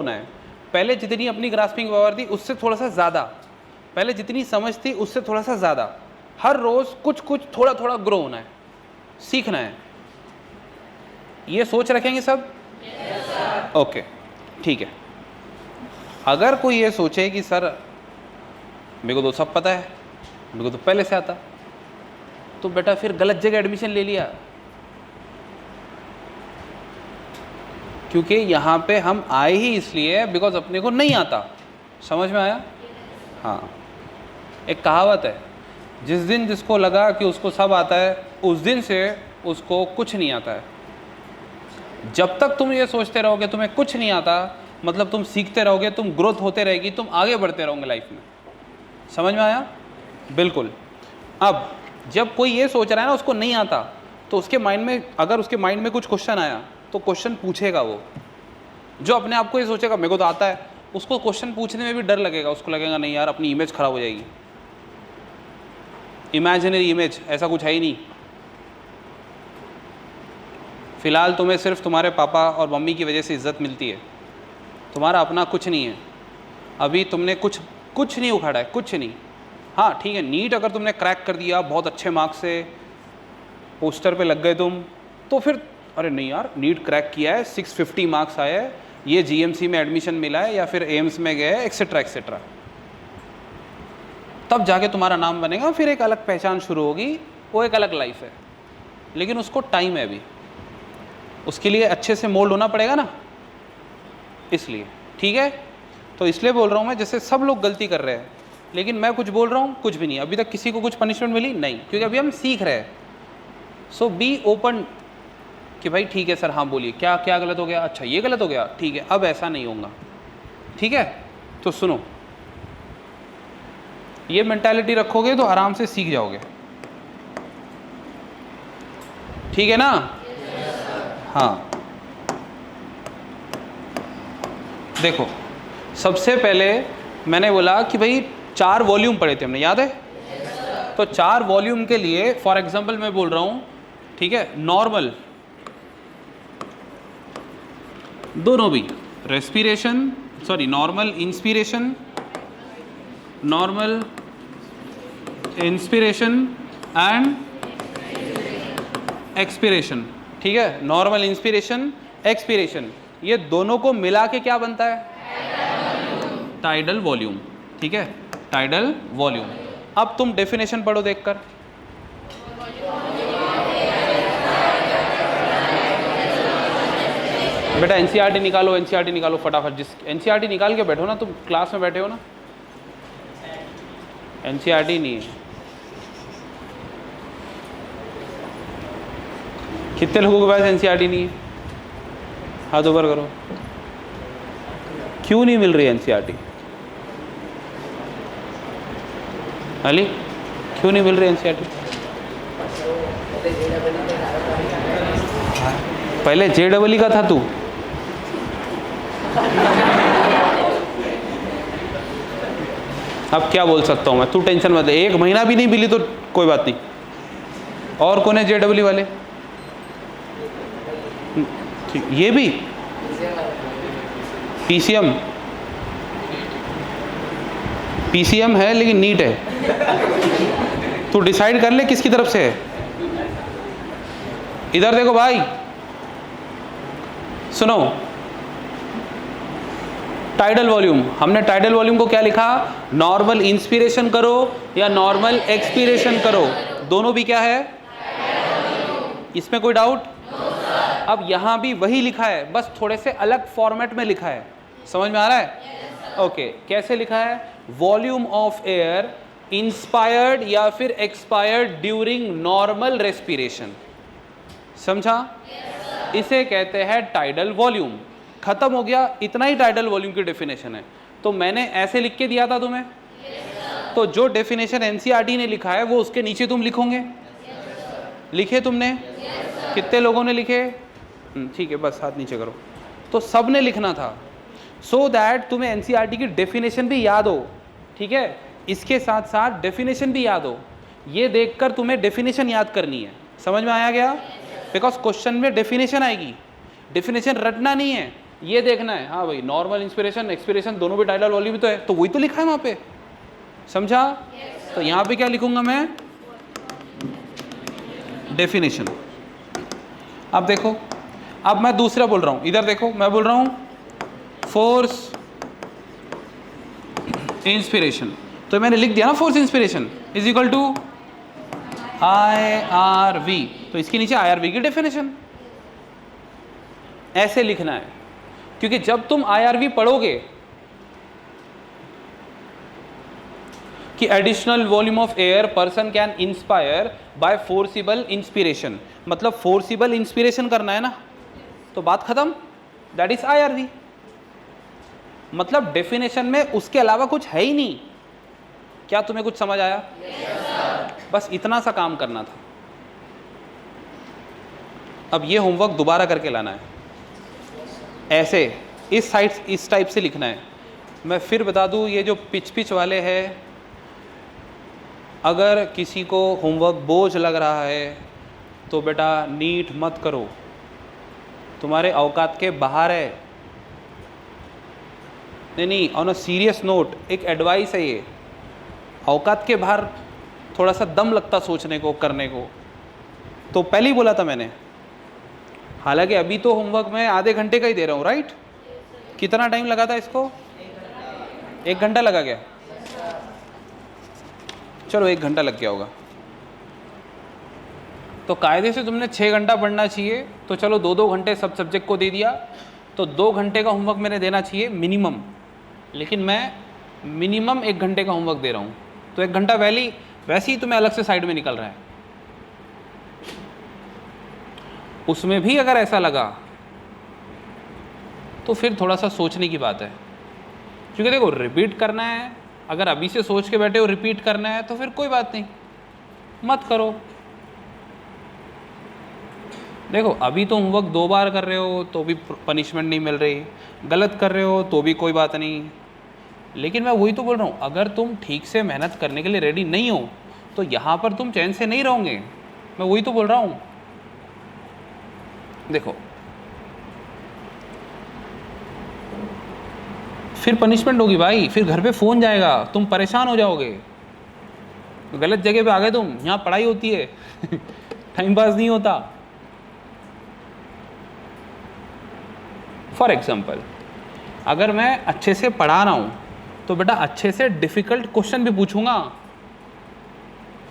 होना है। पहले जितनी अपनी ग्रास्पिंग पावर थी उससे थोड़ा सा ज़्यादा, पहले जितनी समझ थी उससे थोड़ा सा ज़्यादा, हर रोज़ कुछ कुछ थोड़ा थोड़ा ग्रो होना है, सीखना है। ये सोच रखेंगे सब? ओके, ठीक है। अगर कोई ये सोचे कि सर मेरे को तो सब पता है, मेरे को तो पहले से आता, तो बेटा फिर गलत जगह एडमिशन ले लिया, क्योंकि यहाँ पे हम आए ही इसलिए बिकॉज अपने को नहीं आता। समझ में आया? हाँ, एक कहावत है, जिस दिन जिसको लगा कि उसको सब आता है उस दिन से उसको कुछ नहीं आता है। जब तक तुम ये सोचते रहोगे तुम्हें कुछ नहीं आता, मतलब तुम सीखते रहोगे, तुम ग्रोथ होते रहेगी, तुम आगे बढ़ते रहोगे लाइफ में। समझ में आया? बिल्कुल। अब जब कोई ये सोच रहा है ना उसको नहीं आता, तो उसके माइंड में, अगर उसके माइंड में कुछ क्वेश्चन आया तो क्वेश्चन पूछेगा वो। जो अपने आप को ये सोचेगा मेरे को तो आता है, उसको क्वेश्चन पूछने में भी डर लगेगा, उसको लगेगा नहीं यार अपनी इमेज खराब हो जाएगी। इमेजिनरी इमेज, ऐसा कुछ है ही नहीं। फिलहाल तुम्हें सिर्फ तुम्हारे पापा और मम्मी की वजह से इज्जत मिलती है, तुम्हारा अपना कुछ नहीं है। अभी तुमने कुछ नहीं उखाड़ा है, कुछ नहीं। हाँ ठीक है, नीट अगर तुमने क्रैक कर दिया बहुत अच्छे मार्क्स से, पोस्टर पे लग गए तुम, तो फिर अरे नहीं यार नीट क्रैक किया है, 650 मार्क्स आए हैं, ये जीएमसी में एडमिशन मिला है या फिर एम्स में गए, एक्सेट्रा एक्सेट्रा, तब जाके तुम्हारा नाम बनेगा, फिर एक अलग पहचान शुरू होगी, वो एक अलग लाइफ है। लेकिन उसको टाइम है अभी, उसके लिए अच्छे से मोल्ड होना पड़ेगा ना, इसलिए। ठीक है, तो इसलिए बोल रहा हूँ मैं, जैसे सब लोग गलती कर रहे हैं, लेकिन मैं कुछ बोल रहा हूँ, कुछ भी नहीं। अभी तक किसी को कुछ पनिशमेंट मिली नहीं, क्योंकि अभी हम सीख रहे हैं। सो बी ओपन कि भाई ठीक है सर, हाँ बोलिए क्या क्या गलत हो गया, अच्छा ये गलत हो गया, ठीक है अब ऐसा नहीं होगा। ठीक है, तो सुनो, ये मेंटालिटी रखोगे तो आराम से सीख जाओगे। ठीक है ना? हाँ, देखो सबसे पहले मैंने बोला कि भाई 4 वॉल्यूम पढ़े थे हमने, याद है? तो 4 वॉल्यूम के लिए फॉर एग्जांपल मैं बोल रहा हूँ, ठीक है, नॉर्मल दोनों भी, respiration, sorry normal inspiration, normal inspiration and expiration. ठीक है, नॉर्मल इंस्पिरेशन एक्सपिरेशन, ये दोनों को मिला के क्या बनता है? Tidal volume. ठीक है, टाइडल वॉल्यूम। अब तुम डेफिनेशन पढ़ो देखकर। बेटा एनसीईआरटी निकालो, एनसीईआरटी निकालो फटाफट। जिस एनसीईआरटी निकाल के बैठो ना, तुम क्लास में बैठे हो ना, एनसीईआरटी नहीं है। कितने लोगों के पास एनसीईआरटी नहीं है? हाथ ऊपर करो। क्यों नहीं मिल रही एनसीईआरटी? अली क्यों नहीं मिल रही एनसीईआरटी? पहले जेडबल का था तू, अब क्या बोल सकता हूँ मैं, तू टेंशन मत ले। 1 महीना भी नहीं मिली तो कोई बात नहीं। और कौन है जेडबल वाले? ये भी पीसीएम, पीसीएम है लेकिन नीट है। तू डिसाइड कर ले किसकी तरफ से है। इधर देखो भाई, सुनो, टाइडल वॉल्यूम, हमने टाइडल वॉल्यूम को क्या लिखा? नॉर्मल इंस्पिरेशन करो या नॉर्मल एक्सपिरेशन करो, दोनों भी क्या है? इसमें कोई डाउट? अब यहां भी वही लिखा है, बस थोड़े से अलग फॉर्मेट में लिखा है। समझ में आ रहा है? ओके, कैसे लिखा है? वॉल्यूम ऑफ एयर इंस्पायर्ड या फिर एक्सपायर्ड ड्यूरिंग नॉर्मल रेस्पिरेशन। समझा? इसे कहते हैं टाइडल वॉल्यूम। खत्म हो गया, इतना ही टाइडल वॉल्यूम की डेफिनेशन है। तो मैंने ऐसे लिख के दिया था तुम्हें, तो जो डेफिनेशन एनसीईआरटी ने लिखा है वो उसके नीचे तुम लिखोगे। लिखे तुमने? कितने लोगों ने लिखे? ठीक है, बस हाथ नीचे करो। तो सब ने लिखना था, सो दैट तुम्हें एनसीईआरटी की डेफिनेशन भी याद हो। ठीक है, इसके साथ साथ डेफिनेशन भी याद हो। ये देखकर तुम्हें डेफिनेशन याद करनी है। समझ में आया गया? बिकॉज क्वेश्चन में डेफिनेशन आएगी, डेफिनेशन रटना नहीं है। ये देखना है, हाँ भाई नॉर्मल इंस्पिरेशन एक्सपिरेशन दोनों भी टाइडल वॉल्यूम तो है, तो वही तो लिखा है वहाँ पे, समझा? तो यहाँ पे क्या लिखूंगा मैं? डेफिनेशन। अब देखो, अब मैं दूसरा बोल रहा हूँ, इधर देखो मैं बोल रहा हूँ फोर्स इंस्पिरेशन, तो मैंने लिख दिया ना force inspiration is equal to IRV, तो इसके नीचे IRV की डेफिनेशन ऐसे लिखना है, क्योंकि जब तुम IRV पढ़ोगे कि additional volume of air person can inspire by forcible inspiration, मतलब फोर्सिबल इंस्पिरेशन करना है ना, तो बात खत्म, दैट इज IRV। मतलब डेफिनेशन में उसके अलावा कुछ है ही नहीं। क्या तुम्हें कुछ समझ आया? बस इतना सा काम करना था। अब ये होमवर्क दोबारा करके लाना है, ऐसे इस साइड इस टाइप से लिखना है। मैं फिर बता दूं, ये जो पिच वाले हैं, अगर किसी को होमवर्क बोझ लग रहा है तो बेटा नीट मत करो, तुम्हारे औकात के बाहर है। नहीं, ऑन अ सीरियस नोट एक एडवाइस है ये, औकात के बाहर थोड़ा सा दम लगता सोचने को करने को, तो पहले ही बोला था मैंने। हालांकि अभी तो होमवर्क में आधे घंटे का ही दे रहा हूँ, राइट? कितना टाइम लगा था इसको? 1 घंटा लगा गया? चलो 1 घंटा लग गया होगा, तो कायदे से तुमने 6 घंटा पढ़ना चाहिए, तो चलो 2-2 घंटे सब सब्जेक्ट को दे दिया, तो 2 घंटे का होमवर्क मैंने देना चाहिए मिनिमम, लेकिन मैं मिनिमम 1 घंटे का होमवर्क दे रहा हूँ, तो 1 घंटा वैसे ही तुम्हें अलग से साइड में निकल रहा है। उसमें भी अगर ऐसा लगा तो फिर थोड़ा सा सोचने की बात है, क्योंकि देखो रिपीट करना है, अगर अभी से सोच के बैठे हो रिपीट करना है तो फिर कोई बात नहीं, मत करो। देखो अभी तो होमवर्क 2 बार कर रहे हो तो भी पनिशमेंट नहीं मिल रही, गलत कर रहे हो तो भी कोई बात नहीं, लेकिन मैं वही तो बोल रहा हूँ, अगर तुम ठीक से मेहनत करने के लिए रेडी नहीं हो तो यहाँ पर तुम चैन से नहीं रहोगे। मैं वही तो बोल रहा हूँ। देखो फिर पनिशमेंट होगी भाई, फिर घर पे फ़ोन जाएगा, तुम परेशान हो जाओगे, गलत जगह पे आ गए तुम, यहाँ पढ़ाई होती है टाइम पास नहीं होता। फॉर एग्जाम्पल, अगर मैं अच्छे से पढ़ा रहा हूँ तो बेटा अच्छे से डिफ़िकल्ट क्वेश्चन भी पूछूंगा,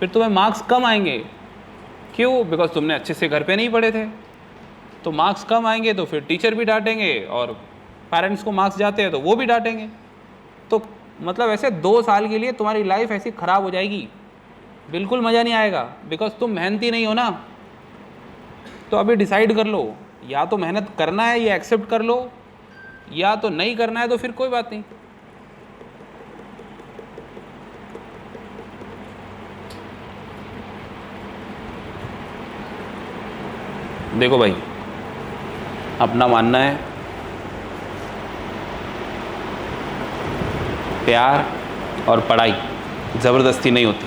फिर तुम्हें मार्क्स कम आएंगे। क्यों? बिकॉज तुमने अच्छे से घर पे नहीं पढ़े थे, तो मार्क्स कम आएंगे, तो फिर टीचर भी डांटेंगे, और पेरेंट्स को मार्क्स जाते हैं तो वो भी डांटेंगे। तो मतलब ऐसे 2 साल के लिए तुम्हारी लाइफ ऐसी ख़राब हो जाएगी, बिल्कुल मज़ा नहीं आएगा, बिकॉज तुम मेहनती नहीं हो ना। तो अभी डिसाइड कर लो, या तो मेहनत करना है, ये एक्सेप्ट कर लो, या तो नहीं करना है तो फिर कोई बात नहीं। देखो भाई, अपना मानना है, प्यार और पढ़ाई ज़बरदस्ती नहीं होती,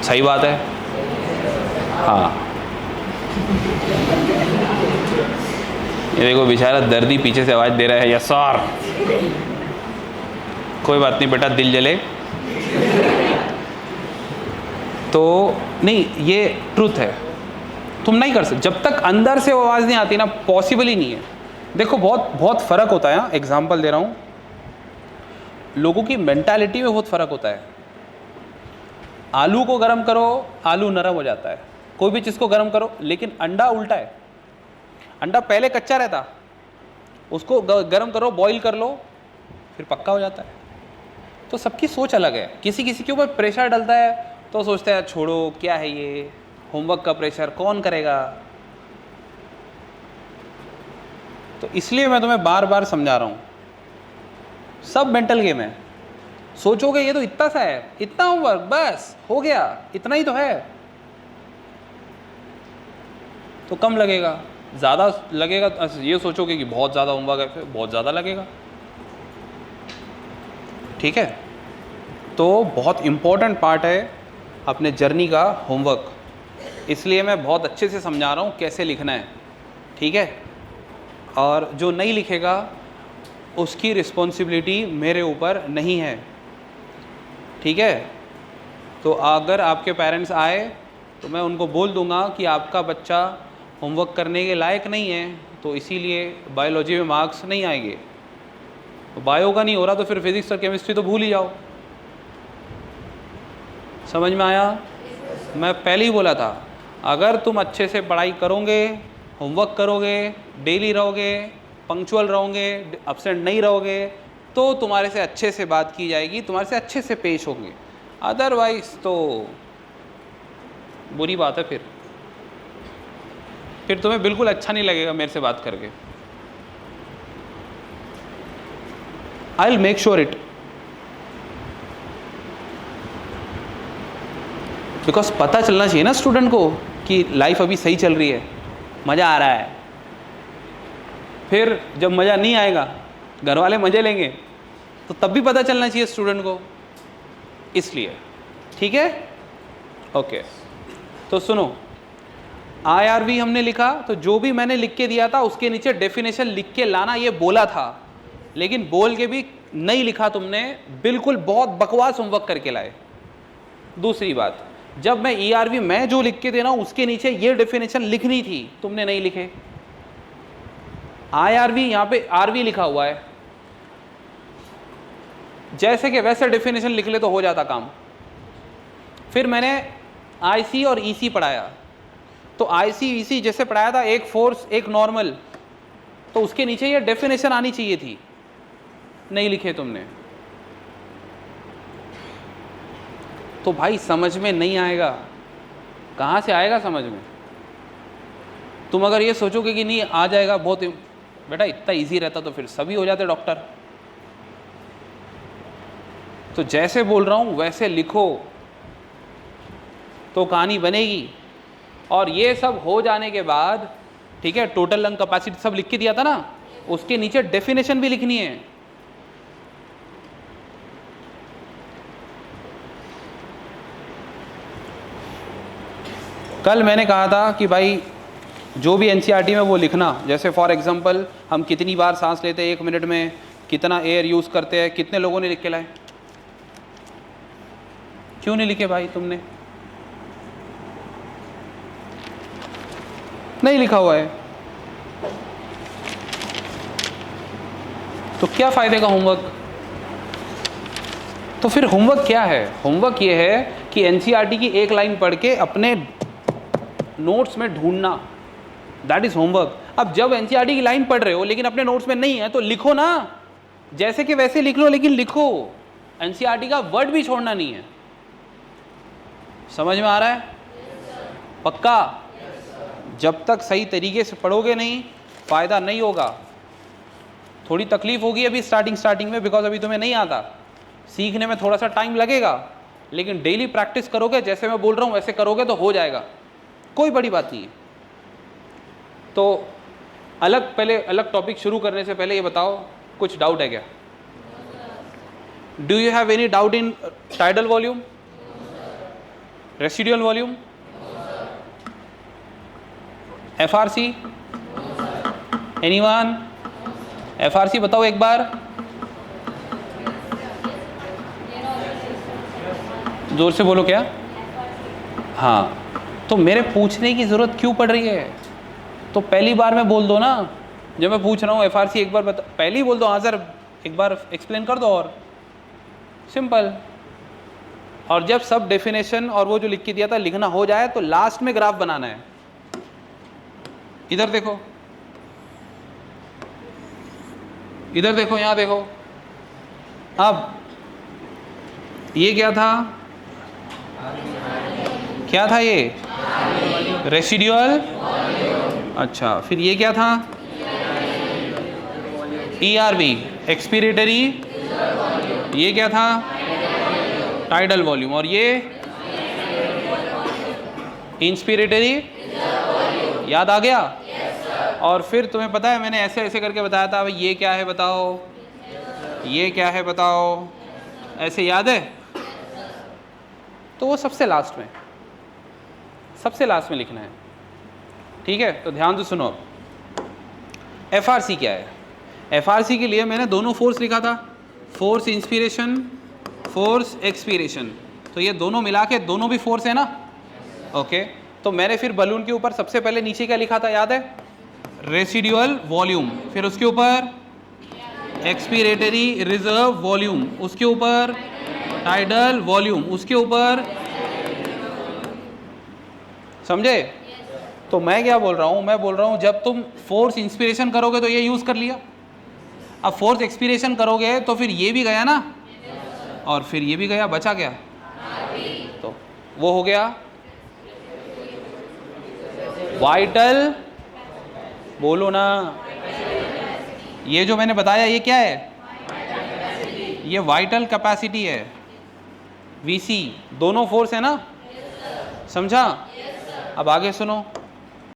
सही बात है? हाँ, ये देखो बेचारा दर्दी पीछे से आवाज़ दे रहा है, यस सर। कोई बात नहीं बेटा, दिल जले तो नहीं, ये ट्रूथ है, तुम नहीं कर सकते जब तक अंदर से वो आवाज़ नहीं आती ना, पॉसिबल ही नहीं है। देखो बहुत फ़र्क होता है। एग्जाम्पल दे रहा हूँ, लोगों की मेंटालिटी में बहुत फ़र्क होता है। आलू को गर्म करो, आलू नरम हो जाता है, कोई भी चीज़ को गर्म करो, लेकिन अंडा उल्टा है, अंडा पहले कच्चा रहता, उसको गर्म करो, बॉईल कर लो, फिर पक्का हो जाता है। तो सबकी सोच अलग है, किसी किसी के ऊपर प्रेशर डलता है तो सोचते हैं छोड़ो क्या है ये, होमवर्क का प्रेशर कौन करेगा। तो इसलिए मैं तुम्हें बार बार समझा रहा हूँ, सब मेंटल गेम है। सोचोगे ये तो इतना सा है, इतना होमवर्क बस हो गया, इतना ही तो है, तो कम लगेगा, ज़्यादा लगेगा, ये सोचोगे कि बहुत ज़्यादा होमवर्क है, फिर बहुत ज़्यादा लगेगा। ठीक है, तो बहुत इम्पोर्टेंट पार्ट है अपने जर्नी का होमवर्क, इसलिए मैं बहुत अच्छे से समझा रहा हूँ कैसे लिखना है। ठीक है। और जो नहीं लिखेगा उसकी रिस्पॉन्सिबिलिटी मेरे ऊपर नहीं है, ठीक है। तो अगर आपके पेरेंट्स आए तो मैं उनको बोल दूंगा कि आपका बच्चा होमवर्क करने के लायक नहीं है, तो इसीलिए बायोलॉजी में मार्क्स नहीं आएंगे। तो बायो का नहीं हो रहा तो फिर फिजिक्स और केमिस्ट्री तो भूल ही जाओ। समझ में आया? मैं पहले ही बोला था, अगर तुम अच्छे से पढ़ाई करोगे, होमवर्क करोगे, डेली रहोगे, पंक्चुअल रहोगे, एब्सेंट नहीं रहोगे, तो तुम्हारे से अच्छे से बात की जाएगी, तुम्हारे से अच्छे से पेश होंगे। अदरवाइज तो बुरी बात है, फिर तुम्हें बिल्कुल अच्छा नहीं लगेगा मेरे से बात करके। I will make sure it, because पता चलना चाहिए ना स्टूडेंट को कि लाइफ अभी सही चल रही है, मज़ा आ रहा है। फिर जब मज़ा नहीं आएगा, घर वाले मज़े लेंगे, तो तब भी पता चलना चाहिए स्टूडेंट को, इसलिए। ठीक है, ओके। तो सुनो, IRV हमने लिखा, तो जो भी मैंने लिख के दिया था उसके नीचे डेफिनेशन लिख के लाना, ये बोला था, लेकिन बोल के भी नहीं लिखा तुमने, बिल्कुल बहुत बकवास होमवर्क करके लाए। दूसरी बात, जब मैं ERV मैं जो लिख के दे रहा हूं उसके नीचे ये डेफिनेशन लिखनी थी, तुमने नहीं लिखे। IRV यहां पे RV लिखा हुआ है, जैसे कि वैसे डेफिनेशन लिख ले तो हो जाता काम। फिर मैंने IC और EC पढ़ाया, तो IC EC जैसे पढ़ाया था, एक फोर्स एक नॉर्मल, तो उसके नीचे ये डेफिनेशन आनी चाहिए थी, नहीं लिखे तुमने। तो भाई समझ में नहीं आएगा, कहाँ से आएगा समझ में? तुम अगर ये सोचोगे कि नहीं आ जाएगा, बहुत बेटा इतना इजी रहता तो फिर सभी हो जाते डॉक्टर। तो जैसे बोल रहा हूँ वैसे लिखो तो कहानी बनेगी। और ये सब हो जाने के बाद, ठीक है, टोटल लंग कैपेसिटी सब लिख के दिया था ना, उसके नीचे डेफिनेशन भी लिखनी है। कल मैंने कहा था कि भाई जो भी NCERT में वो लिखना, जैसे फॉर एग्जांपल हम कितनी बार सांस लेते हैं 1 मिनट में, कितना एयर यूज़ करते हैं, कितने लोगों ने लिख के लाए? क्यों नहीं लिखे भाई तुमने? नहीं लिखा हुआ है तो क्या फ़ायदे का होमवर्क? तो फिर होमवर्क क्या है? होमवर्क ये है कि NCERT की एक लाइन पढ़ के अपने नोट्स में ढूंढना, दैट इज होमवर्क। अब जब NCERT की लाइन पढ़ रहे हो लेकिन अपने नोट्स में नहीं है तो लिखो ना, जैसे कि वैसे लिख लो, लेकिन लिखो। NCERT का वर्ड भी छोड़ना नहीं है। समझ में आ रहा है? पक्का? जब तक सही तरीके से पढ़ोगे नहीं, फायदा नहीं होगा। थोड़ी तकलीफ होगी अभी स्टार्टिंग में, बिकॉज अभी तुम्हें नहीं आता, सीखने में थोड़ा सा टाइम लगेगा, लेकिन डेली प्रैक्टिस करोगे, जैसे मैं बोल रहा हूँ वैसे करोगे तो हो जाएगा, कोई बड़ी बात नहीं है। तो पहले अलग टॉपिक शुरू करने से पहले ये बताओ, कुछ डाउट है क्या? Do you have any doubt in tidal volume, residual volume, FRC? Anyone? FRC बताओ एक बार, जोर से बोलो। क्या? हाँ, तो मेरे पूछने की ज़रूरत क्यों पड़ रही है? तो पहली बार में बोल दो ना, जब मैं पूछ रहा हूँ FRC एक बार बता, पहले ही बोल दो आंसर, एक बार एक्सप्लेन कर दो, और सिंपल। और जब सब डेफिनेशन और वो जो लिख के दिया था लिखना हो जाए तो लास्ट में ग्राफ बनाना है। इधर देखो, इधर देखो, यहाँ देखो। अब ये क्या था? क्या था ये? रेसिडुअल। अच्छा, फिर ये क्या था? ERV, expiratory. ये क्या था? Tidal volume. और ये इंस्पिरेटरी। याद आ गया? और फिर तुम्हें पता है मैंने ऐसे ऐसे करके बताया था, भाई ये क्या है बताओ, ये क्या है बताओ, ऐसे याद है? तो वो सबसे लास्ट में लिखना है। ठीक है, तो ध्यान से सुनो। FRC क्या है? FRC के लिए मैंने दोनों फोर्स लिखा था, फोर्स इंस्पिरेशन, फोर्स एक्सपीरेशन। तो ये दोनों मिला के दोनों भी फोर्स है ना? ओके, तो मैंने फिर बलून के ऊपर सबसे पहले नीचे क्या लिखा था याद है? रेसिडुअल वॉल्यूम, फिर उसके ऊपर एक्सपीरेटरी रिजर्व वॉल्यूम, उसके ऊपर टाइडल वॉल्यूम, उसके ऊपर, समझे? तो मैं क्या बोल रहा हूँ, मैं बोल रहा हूँ जब तुम फोर्स इंस्पिरेशन करोगे तो ये यूज़ कर लिया, अब फोर्स एक्सपीरेशन करोगे तो फिर ये भी गया ना, और फिर ये भी गया, बचा क्या? तो वो हो गया वाइटल, बोलो ना, ये जो मैंने बताया ये क्या है? ये वाइटल कैपेसिटी है, VC, दोनों फोर्स है ना, समझा? अब आगे सुनो,